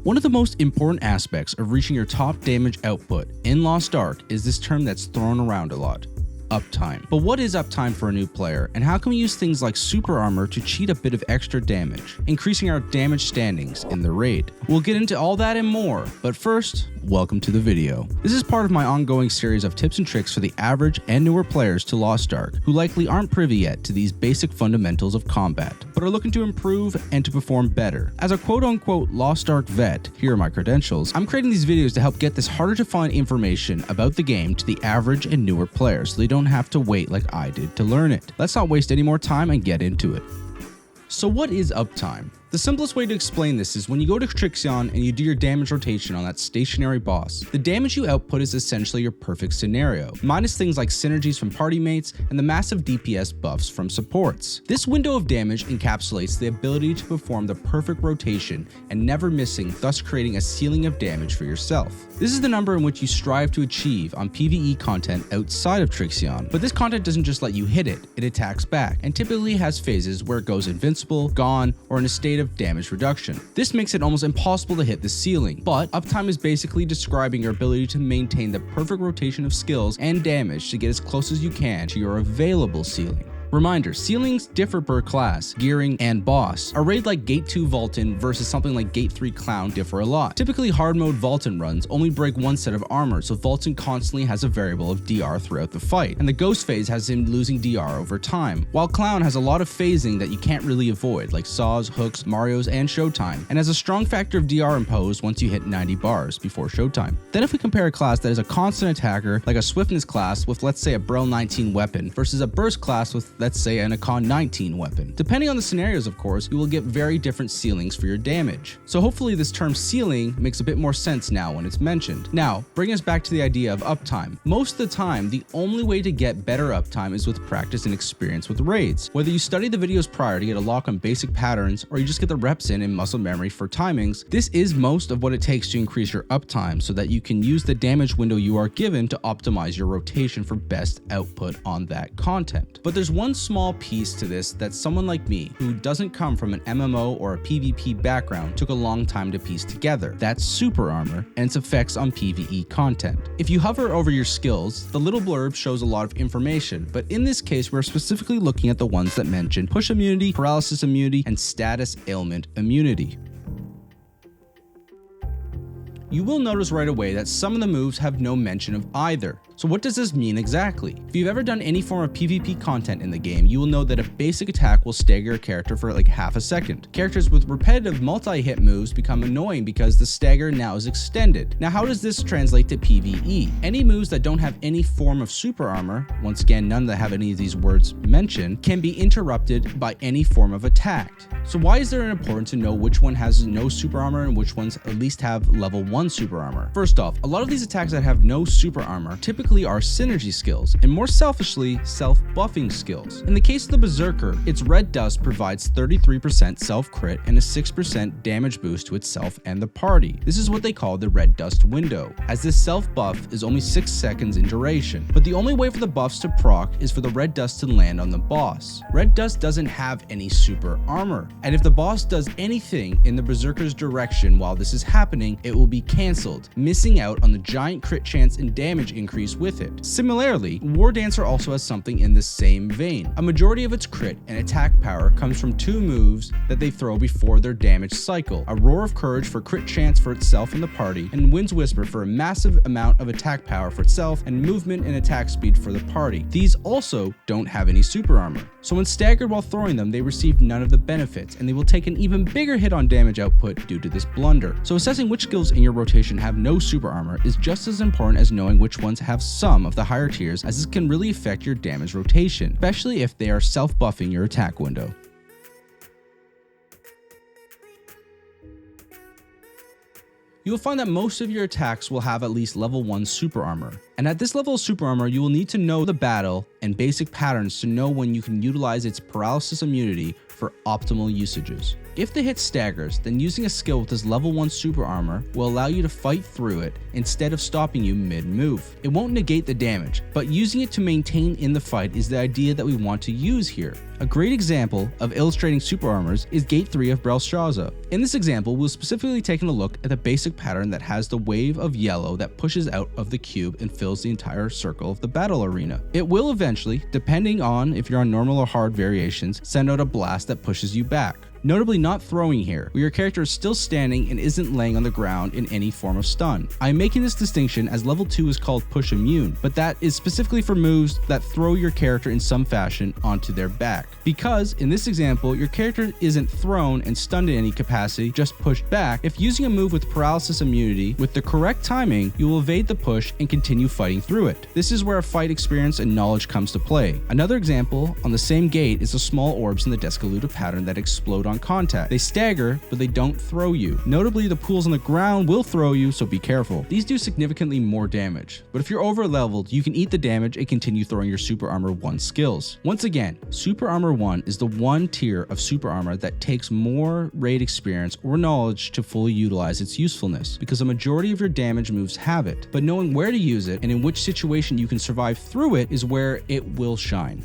One of the most important aspects of reaching your top damage output in Lost Ark is this term that's thrown around a lot: uptime. But what is uptime for a new player, and how can we use things like super armor to cheat a bit of extra damage, increasing our damage standings in the raid? We'll get into all that and more, but first, welcome to the video. This is part of my ongoing series of tips and tricks for the average and newer players to Lost Ark, who likely aren't privy yet to these basic fundamentals of combat, but are looking to improve and to perform better. As a quote-unquote Lost Ark vet, here are my credentials, I'm creating these videos to help get this harder to find information about the game to the average and newer players so they don't have to wait like I did to learn it. Let's not waste any more time and get into it. So what is uptime? The simplest way to explain this is when you go to Trixion and you do your damage rotation on that stationary boss, the damage you output is essentially your perfect scenario, minus things like synergies from party mates and the massive DPS buffs from supports. This window of damage encapsulates the ability to perform the perfect rotation and never missing, thus creating a ceiling of damage for yourself. This is the number in which you strive to achieve on PvE content outside of Trixion, but this content doesn't just let you hit it, it attacks back, and typically has phases where it goes invincible, gone, or in a state of damage reduction. This makes it almost impossible to hit the ceiling, but uptime is basically describing your ability to maintain the perfect rotation of skills and damage to get as close as you can to your available ceiling. Reminder, ceilings differ per class, gearing, and boss. A raid like Gate 2 Vaultin versus something like Gate 3 Clown differ a lot. Typically, hard mode Vaultin runs only break one set of armor, so Vaultin constantly has a variable of DR throughout the fight, and the Ghost phase has him losing DR over time, while Clown has a lot of phasing that you can't really avoid, like Saws, Hooks, Marios, and Showtime, and has a strong factor of DR imposed once you hit 90 bars before Showtime. Then if we compare a class that is a constant attacker, like a Swiftness class with, let's say, a Brel 19 weapon, versus a Burst class with, let's say, an Econ 19 weapon. Depending on the scenarios, of course, you will get very different ceilings for your damage. So hopefully this term ceiling makes a bit more sense now when it's mentioned. Now, bring us back to the idea of uptime. Most of the time, the only way to get better uptime is with practice and experience with raids. Whether you study the videos prior to get a lock on basic patterns, or you just get the reps in muscle memory for timings, this is most of what it takes to increase your uptime so that you can use the damage window you are given to optimize your rotation for best output on that content. But there's one small piece to this that someone like me, who doesn't come from an MMO or a PvP background, took a long time to piece together. That's super armor and its effects on PvE content. If you hover over your skills, the little blurb shows a lot of information, but in this case we're specifically looking at the ones that mention push immunity, paralysis immunity, and status ailment immunity. You will notice right away that some of the moves have no mention of either. So what does this mean exactly? If you've ever done any form of PvP content in the game, you will know that a basic attack will stagger a character for like half a second. Characters with repetitive multi-hit moves become annoying because the stagger now is extended. Now how does this translate to PvE? Any moves that don't have any form of super armor, once again none that have any of these words mentioned, can be interrupted by any form of attack. So why is there an importance to know which one has no super armor and which ones at least have level 1 super armor? First off, a lot of these attacks that have no super armor typically are synergy skills, and more selfishly, self-buffing skills. In the case of the Berserker, its Red Dust provides 33% self-crit and a 6% damage boost to itself and the party. This is what they call the Red Dust window, as this self-buff is only 6 seconds in duration, but the only way for the buffs to proc is for the Red Dust to land on the boss. Red Dust doesn't have any super armor, and if the boss does anything in the Berserker's direction while this is happening, it will be cancelled, missing out on the giant crit chance and damage increase with it. Similarly, War Dancer also has something in the same vein. A majority of its crit and attack power comes from 2 moves that they throw before their damage cycle: a Roar of Courage for crit chance for itself and the party, and Wind's Whisper for a massive amount of attack power for itself and movement and attack speed for the party. These also don't have any super armor, so when staggered while throwing them, they receive none of the benefits, and they will take an even bigger hit on damage output due to this blunder. So assessing which skills in your rotation have no super armor is just as important as knowing which ones have some of the higher tiers, as this can really affect your damage rotation, especially if they are self-buffing your attack window. You will find that most of your attacks will have at least level 1 super armor, and at this level of super armor you will need to know the battle and basic patterns to know when you can utilize its paralysis immunity for optimal usages. If the hit staggers, then using a skill with this level 1 super armor will allow you to fight through it instead of stopping you mid-move. It won't negate the damage, but using it to maintain in the fight is the idea that we want to use here. A great example of illustrating super armors is Gate 3 of Belshazzar. In this example, we'll specifically taking a look at the basic pattern that has the wave of yellow that pushes out of the cube and fills the entire circle of the battle arena. It will eventually, depending on if you're on normal or hard variations, send out a blast that pushes you back. Notably not throwing here, where your character is still standing and isn't laying on the ground in any form of stun. I am making this distinction as level 2 is called push immune, but that is specifically for moves that throw your character in some fashion onto their back. Because in this example, your character isn't thrown and stunned in any capacity, just pushed back. If using a move with paralysis immunity with the correct timing, you will evade the push and continue fighting through it. This is where a fight experience and knowledge comes to play. Another example on the same gate is the small orbs in the Descaluta pattern that explode on contact. They stagger, but they don't throw you. Notably, the pools on the ground will throw you, so be careful. These do significantly more damage, but if you're over leveled, you can eat the damage and continue throwing your Super Armor 1 skills. Once again, Super Armor 1 is the one tier of Super Armor that takes more raid experience or knowledge to fully utilize its usefulness, because a majority of your damage moves have it, but knowing where to use it and in which situation you can survive through it is where it will shine.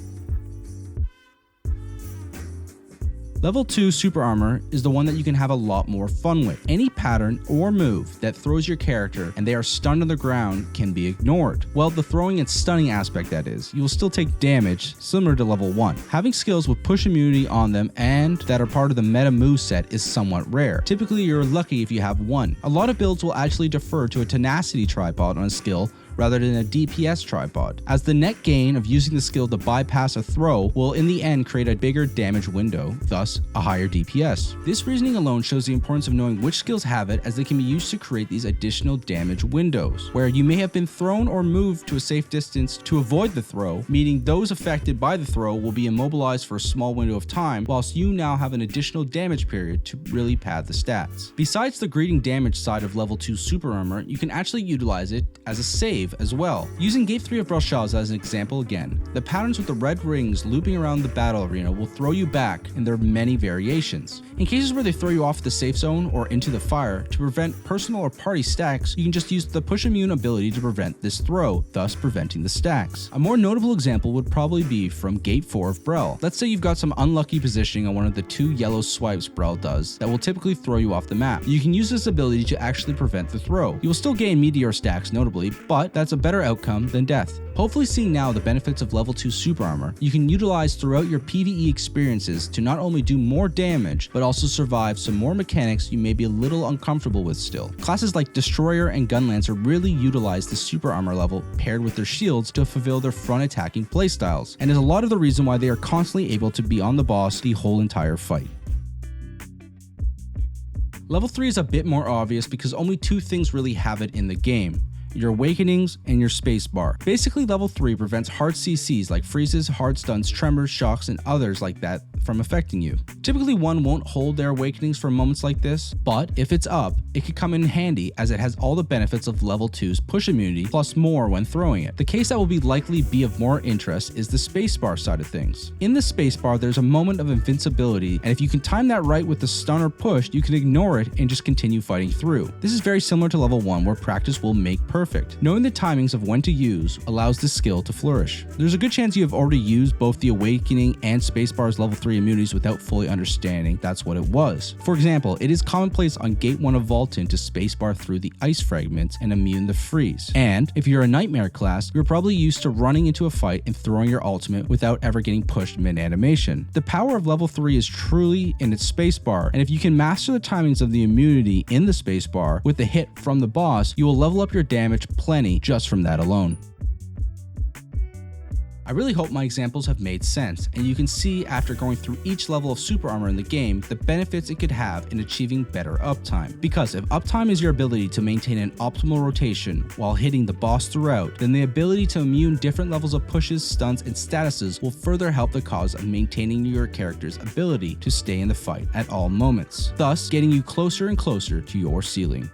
Level 2 Super Armor is the one that you can have a lot more fun with. Any pattern or move that throws your character and they are stunned on the ground can be ignored. Well, the throwing and stunning aspect that is, you will still take damage similar to level 1. Having skills with push immunity on them and that are part of the meta move set is somewhat rare. Typically, you're lucky if you have one. A lot of builds will actually defer to a tenacity tripod on a skill rather than a DPS tripod, as the net gain of using the skill to bypass a throw will in the end create a bigger damage window, thus a higher DPS. This reasoning alone shows the importance of knowing which skills have it, as they can be used to create these additional damage windows, where you may have been thrown or moved to a safe distance to avoid the throw, meaning those affected by the throw will be immobilized for a small window of time, whilst you now have an additional damage period to really pad the stats. Besides the greeting damage side of level 2 Super Armor, you can actually utilize it as a save as well. Using Gate 3 of Belshazzar as an example again, the patterns with the red rings looping around the battle arena will throw you back, and there are many variations. In cases where they throw you off the safe zone or into the fire, to prevent personal or party stacks, you can just use the push immune ability to prevent this throw, thus preventing the stacks. A more notable example would probably be from Gate 4 of Brel. Let's say you've got some unlucky positioning on one of the 2 yellow swipes Brel does that will typically throw you off the map. You can use this ability to actually prevent the throw. You will still gain meteor stacks notably, but that's a better outcome than death. Hopefully seeing now the benefits of level 2 Super Armor, you can utilize throughout your PvE experiences to not only do more damage, but also survive some more mechanics you may be a little uncomfortable with still. Classes like Destroyer and Gunlancer really utilize the Super Armor level paired with their shields to fulfill their front attacking playstyles, and is a lot of the reason why they are constantly able to be on the boss the whole entire fight. Level 3 is a bit more obvious because only 2 things really have it in the game: your awakenings and your spacebar. Basically, level 3 prevents hard CCs like freezes, hard stuns, tremors, shocks, and others like that from affecting you. Typically, one won't hold their awakenings for moments like this, but if it's up, it could come in handy as it has all the benefits of level 2's push immunity plus more when throwing it. The case that will likely be of more interest is the spacebar side of things. In the spacebar, there's a moment of invincibility, and if you can time that right with the stun or push, you can ignore it and just continue fighting through. This is very similar to level 1, where practice will make perfect. Knowing the timings of when to use allows this skill to flourish. There's a good chance you have already used both the awakening and spacebar's level 3 immunities without fully understanding that's what it was. For example, it is commonplace on Gate 1 of Vaulton to spacebar through the ice fragments and immune the freeze. And if you're a Nightmare class, you're probably used to running into a fight and throwing your ultimate without ever getting pushed mid-animation. The power of level 3 is truly in its spacebar, and if you can master the timings of the immunity in the spacebar with the hit from the boss, you will level up your damage plenty just from that alone. I really hope my examples have made sense, and you can see after going through each level of Super Armor in the game the benefits it could have in achieving better uptime. Because if uptime is your ability to maintain an optimal rotation while hitting the boss throughout, then the ability to immune different levels of pushes, stuns, and statuses will further help the cause of maintaining your character's ability to stay in the fight at all moments, thus getting you closer and closer to your ceiling.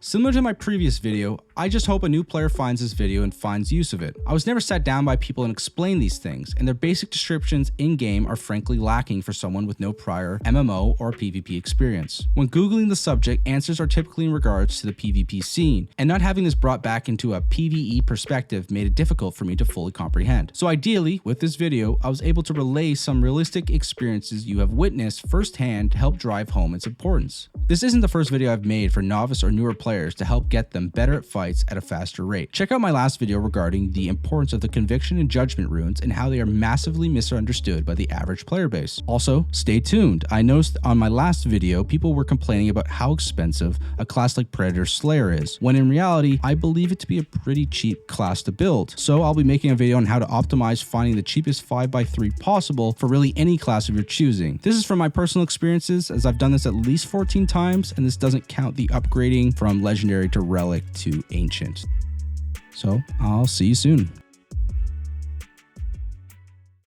Similar to my previous video, I just hope a new player finds this video and finds use of it. I was never sat down by people and explained these things, and their basic descriptions in-game are frankly lacking for someone with no prior MMO or PvP experience. When Googling the subject, answers are typically in regards to the PvP scene, and not having this brought back into a PvE perspective made it difficult for me to fully comprehend. So ideally, with this video, I was able to relay some realistic experiences you have witnessed firsthand to help drive home its importance. This isn't the first video I've made for novice or newer players to help get them better at fights at a faster rate. Check out my last video regarding the importance of the Conviction and Judgment runes and how they are massively misunderstood by the average player base. Also, stay tuned. I noticed on my last video, people were complaining about how expensive a class like Predator Slayer is, when in reality, I believe it to be a pretty cheap class to build. So I'll be making a video on how to optimize finding the cheapest 5x3 possible for really any class of your choosing. This is from my personal experiences, as I've done this at least 14 times, and this doesn't count the upgrading from legendary to relic to ancient. So I'll see you soon.